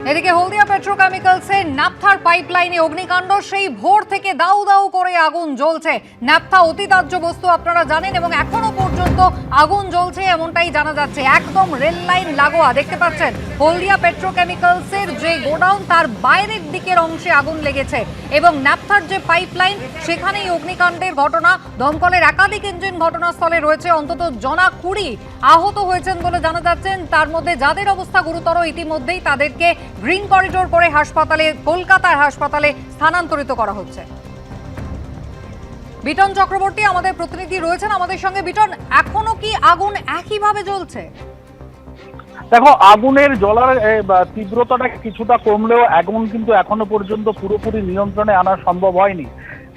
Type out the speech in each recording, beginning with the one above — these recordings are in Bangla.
এদিকে হলদিয়া পেট্রোকেমিক্যালসের ন্যাপথার পাইপলাইনে অগ্নিকাণ্ড। সেই ভোর থেকে দাউ দাউ করে আগুন জ্বলছে। ন্যাপথা অতি দাহ্য বস্তু, আপনারা জানেন, এবং এখনো পর্যন্ত আগুন জ্বলছে এমনটাই জানা যাচ্ছে। একদম রেল লাইন লাগোয়া, দেখতে পাচ্ছেন হলদিয়া পেট্রোকেমিক্যালসের যে গোডাউন তার বাইরের দিকের অংশে আগুন লেগেছে এবং ন্যাপথার যে পাইপলাইন সেখানেই অগ্নিকাণ্ডের ঘটনা। দমকলের একাধিক ইঞ্জিন ঘটনাস্থলে রয়েছে। অন্তত জনা 20 আহত হয়েছেন বলে জানা যাচ্ছেন। তার মধ্যে যাদের অবস্থা গুরুতর ইতিমধ্যেই তাদেরকে গ্রিন করিডোর করে হাসপাতালে, কলকাতার হাসপাতালে স্থানান্তরিত করা হচ্ছে। বিটন চক্রবর্তী আমাদের প্রতিনিধি রয়েছেন আমাদের সঙ্গে। বিটন, এখনো কি আগুন একইভাবে জ্বলছে? দেখো, আগুনের জ্বলার তীব্রতাটা কিছুটা কমলেও আগুন কিন্তু এখনো পর্যন্ত পুরোপুরি নিয়ন্ত্রণে আনা সম্ভব হয়নি।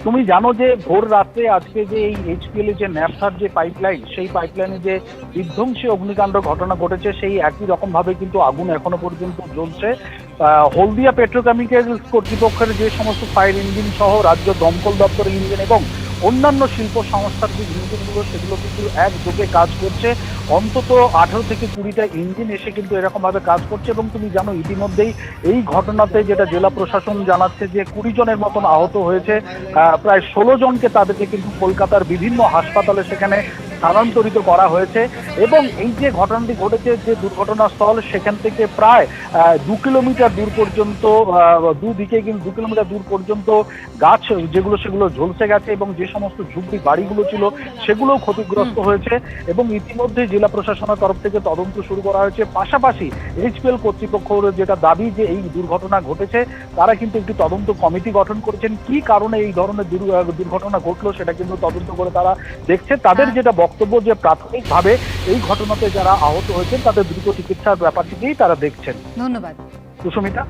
তুমি জানো যে ভোর রাত্রে আজকে যে এই এইচপিএল যে ন্যাপথার যে পাইপলাইন, সেই পাইপলাইনে যে বিধ্বংসী অগ্নিকাণ্ড ঘটনা ঘটেছে, সেই একই রকম ভাবে কিন্তু আগুন এখনো পর্যন্ত জ্বলছে। হলদিয়া পেট্রোকেমিক্যালস কর্তৃপক্ষের যে সমস্ত ফায়ার ইঞ্জিন সহ রাজ্য দমকল দপ্তরের ইঞ্জিন এবং অন্যান্য শিল্প সংস্থার যে ইঞ্জিনগুলো, সেগুলো কিন্তু একযোগে কাজ করছে। অন্তত 18 থেকে 20টা ইঞ্জিন এসে কিন্তু এরকম ভাবে কাজ করছে। এবং তুমি জানো ইতিমধ্যেই এই ঘটনাতে যেটা জেলা প্রশাসন জানাচ্ছে যে 20 জনের মতন আহত হয়েছে। প্রায় 16 জনকে তাদেরকে কিন্তু কলকাতার বিভিন্ন হাসপাতালে সেখানে স্থানান্তরিত করা হয়েছে। এবং এই যে ঘটনাটি ঘটেছে, যে দুর্ঘটনাস্থল, সেখান থেকে প্রায় 2 কিলোমিটার দূর পর্যন্ত, দুদিকে কিন্তু 2 কিলোমিটার দূর পর্যন্ত গাছ যেগুলো সেগুলো ঝলসে গেছে এবং যে সমস্ত ঝুপড়ি বাড়িগুলো ছিল সেগুলোও ক্ষতিগ্রস্ত হয়েছে। এবং ইতিমধ্যে জেলা প্রশাসনের তরফ থেকে তদন্ত শুরু করা হয়েছে। পাশাপাশি এইচপিএল কর্তৃপক্ষের যেটা দাবি যে এই দুর্ঘটনা ঘটেছে, তারা কিন্তু একটি তদন্ত কমিটি গঠন করেছেন। কি কারণে এই ধরনের দুর্ঘটনা ঘটলো সেটা কিন্তু তদন্ত করে তারা দেখছে। তাদের যেটা বক্তব্য যে প্রাথমিকভাবে এই ঘটনাতে যারা আহত হয়েছেন তাদের দ্রুত চিকিৎসার ব্যাপারটিকেই তারা দেখছেন। ধন্যবাদ সুস্মিতা।